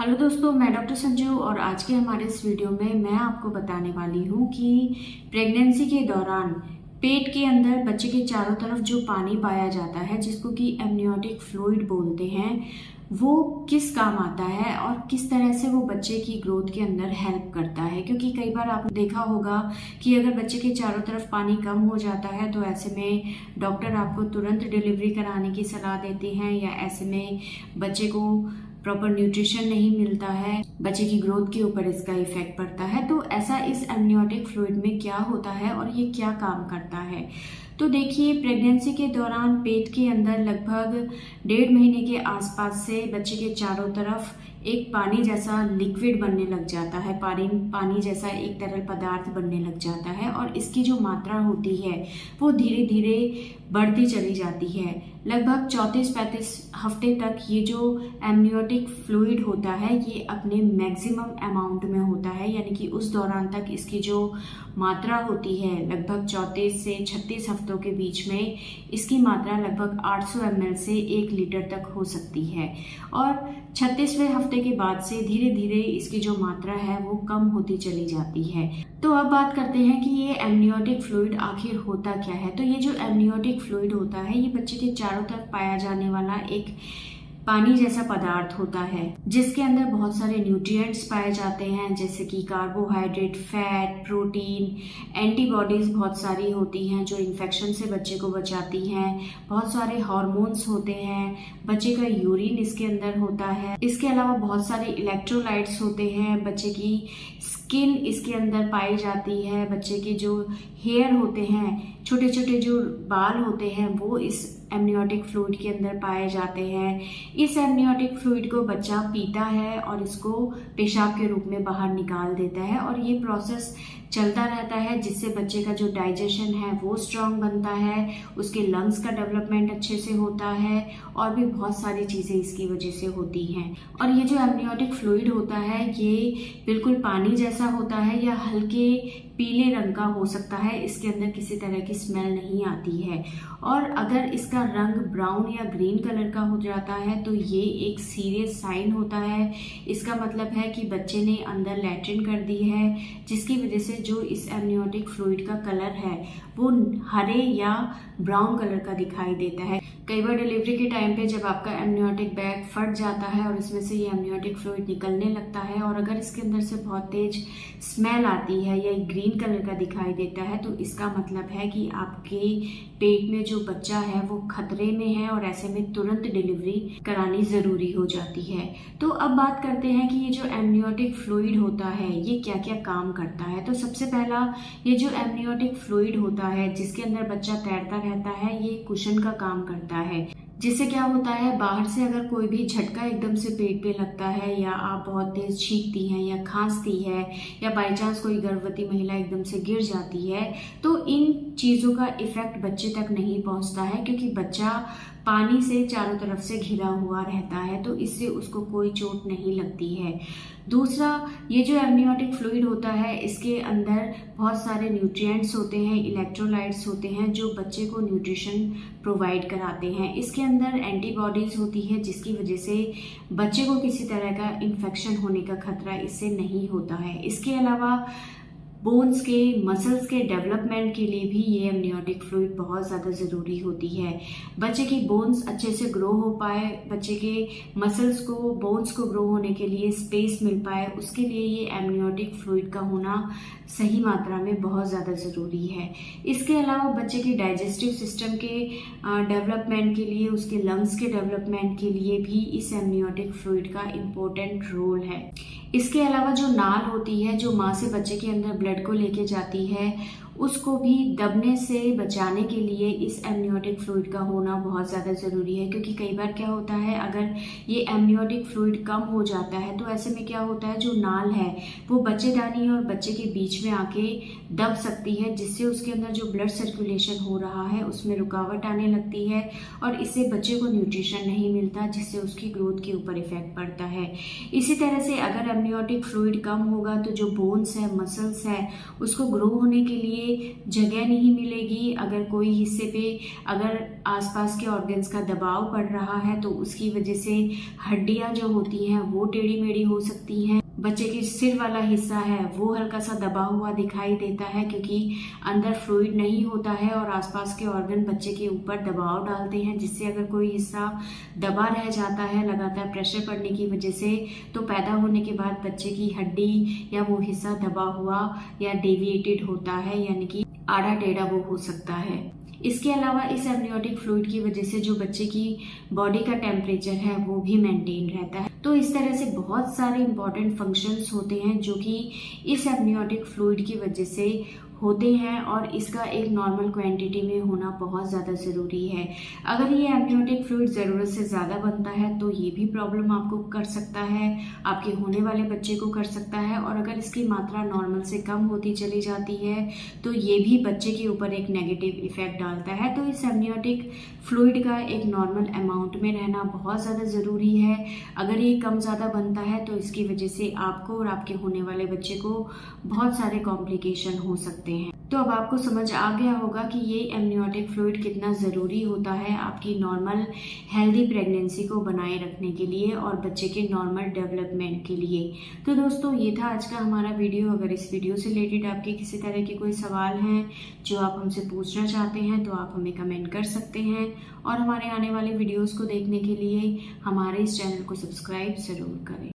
Hello दोस्तों, मैं doctor Sanju और आज के हमारे इस वीडियो में मैं आपको बताने वाली हूँ कि प्रेगनेंसी के दौरान पेट के अंदर बच्चे के चारों तरफ जो पानी पाया जाता है जिसको कि एमनियोटिक फ्लूइड बोलते हैं, वो किस काम आता है और किस तरह से वो बच्चे की ग्रोथ के अंदर हेल्प करता है। क्योंकि कई बार आपने देखा होगा कि अगर बच्चे के चारों तरफ पानी कम हो जाता है तो ऐसे में डॉक्टर आपको तुरंत डिलीवरी कराने की सलाह देते हैं, या ऐसे में बच्चे को प्रॉपर न्यूट्रिशन नहीं मिलता है, बच्चे की ग्रोथ के ऊपर इसका इफेक्ट पड़ता है। तो ऐसा इस एमनियोटिक फ्लूइड में क्या होता है और ये क्या काम करता है। तो देखिए, प्रेगनेंसी के दौरान पेट के अंदर लगभग 1.5 महीने के आसपास से बच्चे के चारों तरफ एक पानी जैसा लिक्विड बनने लग जाता है, पानी जैसा एक तरल पदार्थ बनने लग जाता है, और इसकी जो मात्रा होती है वो धीरे धीरे बढ़ती चली जाती है। लगभग 34-35 हफ्ते तक ये जो एमनियोटिक फ्लूइड होता है ये अपने मैक्सिमम अमाउंट में होता है, यानी कि उस दौरान तक इसकी जो मात्रा होती है लगभग 34 से 36 हफ्तों के बीच में इसकी मात्रा लगभग 800 ml से 1 लीटर तक हो सकती है। और 36वें हफ्ते के बाद से धीरे धीरे इसकी जो मात्रा है वो कम होती चली जाती है। तो अब बात करते हैं कि ये एमनियोटिक फ्लूइड आखिर होता क्या है। तो ये जो एमनियोटिक फ्लूइड होता है ये बच्चे के चारों तरफ पाया जाने वाला एक पानी जैसा पदार्थ होता है जिसके अंदर बहुत सारे न्यूट्रिएंट्स पाए जाते हैं, जैसे कि कार्बोहाइड्रेट, फैट, प्रोटीन, एंटीबॉडीज बहुत सारी होती हैं जो इन्फेक्शन से बच्चे को बचाती हैं। बहुत सारे हार्मोन्स होते हैं, बच्चे का यूरिन इसके अंदर होता है। इसके अलावा बहुत सारे इलेक्ट्रोलाइट्स होते हैं, बच्चे की स्किन इसके अंदर पाई जाती है, बच्चे के जो हेयर होते हैं, छोटे छोटे जो बाल होते हैं वो इस एमनियोटिक फ्लूइड के अंदर पाए जाते हैं। इस एमनियोटिक फ्लूइड को बच्चा पीता है और इसको पेशाब के रूप में बाहर निकाल देता है, और ये प्रोसेस चलता रहता है जिससे बच्चे का जो डाइजेशन है वो स्ट्रांग बनता है, उसके लंग्स का डेवलपमेंट अच्छे से होता है, और भी बहुत सारी चीज़ें इसकी वजह से होती हैं। और ये जो एमनियोटिक फ्लूइड होता है ये बिल्कुल पानी जैसा होता है या हल्के पीले रंग का हो सकता है, इसके अंदर किसी तरह की स्मेल नहीं आती है। और अगर इसका रंग ब्राउन या ग्रीन कलर का हो जाता है तो ये एक सीरियस साइन होता है। इसका मतलब है कि बच्चे ने अंदर लैट्रिन कर दी है, जिसकी वजह से जो इस एमनियोटिक फ्लूइड का कलर है वो हरे या ब्राउन कलर का दिखाई देता है। कई बार डिलीवरी के टाइम पे जब आपका एमनियोटिक बैग फट जाता है और इसमें से ये एमनियोटिक फ्लूइड निकलने लगता है, और अगर इसके अंदर से बहुत तेज स्मेल आती है या ग्रीन कलर का दिखाई देता है, तो इसका मतलब है कि आपके पेट में जो बच्चा है वो खतरे में है, और ऐसे में तुरंत डिलीवरी करानी जरूरी हो जाती है। तो अब बात करते हैं कि ये जो एमनियोटिक फ्लूइड होता है ये क्या क्या काम करता है। तो सबसे पहला, ये जो एमनियोटिक फ्लूइड होता है जिसके अंदर बच्चा तैरता रहता है, ये कुशन का काम करता है। जिससे क्या होता है, बाहर से अगर कोई भी झटका एकदम से पेट पे लगता है, या आप बहुत तेज छींकती हैं या खांसती है, या बाई चांस कोई गर्भवती महिला एकदम से गिर जाती है, तो इन चीज़ों का इफेक्ट बच्चे तक नहीं पहुंचता है, क्योंकि बच्चा पानी से चारों तरफ से घिरा हुआ रहता है, तो इससे उसको कोई चोट नहीं लगती है। दूसरा, ये जो एमनियोटिक फ्लूइड होता है इसके अंदर बहुत सारे न्यूट्रिएंट्स होते हैं, इलेक्ट्रोलाइट्स होते हैं जो बच्चे को न्यूट्रिशन प्रोवाइड कराते हैं। इसके अंदर एंटीबॉडीज होती है जिसकी वजह से बच्चे को किसी तरह का इन्फेक्शन होने का खतरा इससे नहीं होता है। इसके अलावा बोन्स के, मसल्स के डेवलपमेंट के लिए भी ये एमनियोटिक फ्लूइड बहुत ज़्यादा ज़रूरी होती है। बच्चे की बोन्स अच्छे से ग्रो हो पाए, बच्चे के मसल्स को, बोन्स को ग्रो होने के लिए स्पेस मिल पाए, उसके लिए ये एमनियोटिक फ्लूइड का होना सही मात्रा में बहुत ज़्यादा ज़रूरी है। इसके अलावा बच्चे के डाइजेस्टिव सिस्टम के डेवलपमेंट के लिए, उसके लंग्स के डेवलपमेंट के लिए भी इस एमनियोटिक फ्लूइड का इम्पोर्टेंट रोल है। इसके अलावा जो नाल होती है जो माँ से बच्चे के अंदर ब्लड को लेके जाती है, उसको भी दबने से बचाने के लिए इस एमनियोटिक फ्लूइड का होना बहुत ज़्यादा ज़रूरी है। क्योंकि कई बार क्या होता है, अगर ये एमनियोटिक फ्लूइड कम हो जाता है तो ऐसे में क्या होता है, जो नाल है वो बच्चेदानी और बच्चे के बीच में आके दब सकती है, जिससे उसके अंदर जो ब्लड सर्कुलेशन हो रहा है उसमें रुकावट आने लगती है, और इससे बच्चे को न्यूट्रिशन नहीं मिलता, जिससे उसकी ग्रोथ के ऊपर इफेक्ट पड़ता है। इसी तरह से अगर एमनियोटिक फ्लूइड कम होगा तो जो बोन्स है, मसल्स है, उसको ग्रो होने के लिए लिए जगह नहीं मिलेगी। अगर कोई हिस्से पे अगर आसपास के ऑर्गन्स का दबाव पड़ रहा है तो उसकी वजह से हड्डियां जो होती हैं वो टेढ़ी मेढ़ी हो सकती हैं। बच्चे के सिर वाला हिस्सा है वो हल्का सा दबा हुआ दिखाई देता है, क्योंकि अंदर फ्लूइड नहीं होता है और आसपास के ऑर्गन बच्चे के ऊपर दबाव डालते हैं, जिससे अगर कोई हिस्सा दबा रह जाता है लगातार प्रेशर पड़ने की वजह से, तो पैदा होने के बाद बच्चे की हड्डी या वो हिस्सा दबा हुआ या डेविएटेड होता है, यानी कि आड़ा टेढ़ा वो हो सकता है। इसके अलावा इस एमनियोटिक फ्लूइड की वजह से जो बच्चे की बॉडी का टेम्परेचर है वो भी मेंटेन रहता है। तो इस तरह से बहुत सारे इंपॉर्टेंट फंक्शंस होते हैं जो कि इस एमनियोटिक फ्लूइड की वजह से होते हैं, और इसका एक नॉर्मल क्वांटिटी में होना बहुत ज़्यादा ज़रूरी है। अगर ये एमनियोटिक फ्लूइड ज़रूरत से ज़्यादा बनता है तो ये भी प्रॉब्लम आपको कर सकता है, आपके होने वाले बच्चे को कर सकता है। और अगर इसकी मात्रा नॉर्मल से कम होती चली जाती है तो ये भी बच्चे के ऊपर एक नेगेटिव इफेक्ट डालता है। तो इस एमनियोटिक फ्लूइड का एक नॉर्मल अमाउंट में रहना बहुत ज़्यादा ज़रूरी है। अगर ये कम ज़्यादा बनता है तो इसकी वजह से आपको और आपके होने वाले बच्चे को बहुत सारे कॉम्प्लिकेशन हो सकते हैं। तो अब आपको समझ आ गया होगा कि ये एमनियोटिक फ्लूइड कितना ज़रूरी होता है आपकी नॉर्मल हेल्दी प्रेगनेंसी को बनाए रखने के लिए और बच्चे के नॉर्मल डेवलपमेंट के लिए। तो दोस्तों ये था आज का हमारा वीडियो। अगर इस वीडियो से रिलेटेड आपके किसी तरह के कोई सवाल हैं जो आप हमसे पूछना चाहते हैं तो आप हमें कमेंट कर सकते हैं, और हमारे आने वाले वीडियोज़ को देखने के लिए हमारे इस चैनल को सब्सक्राइब ज़रूर करें।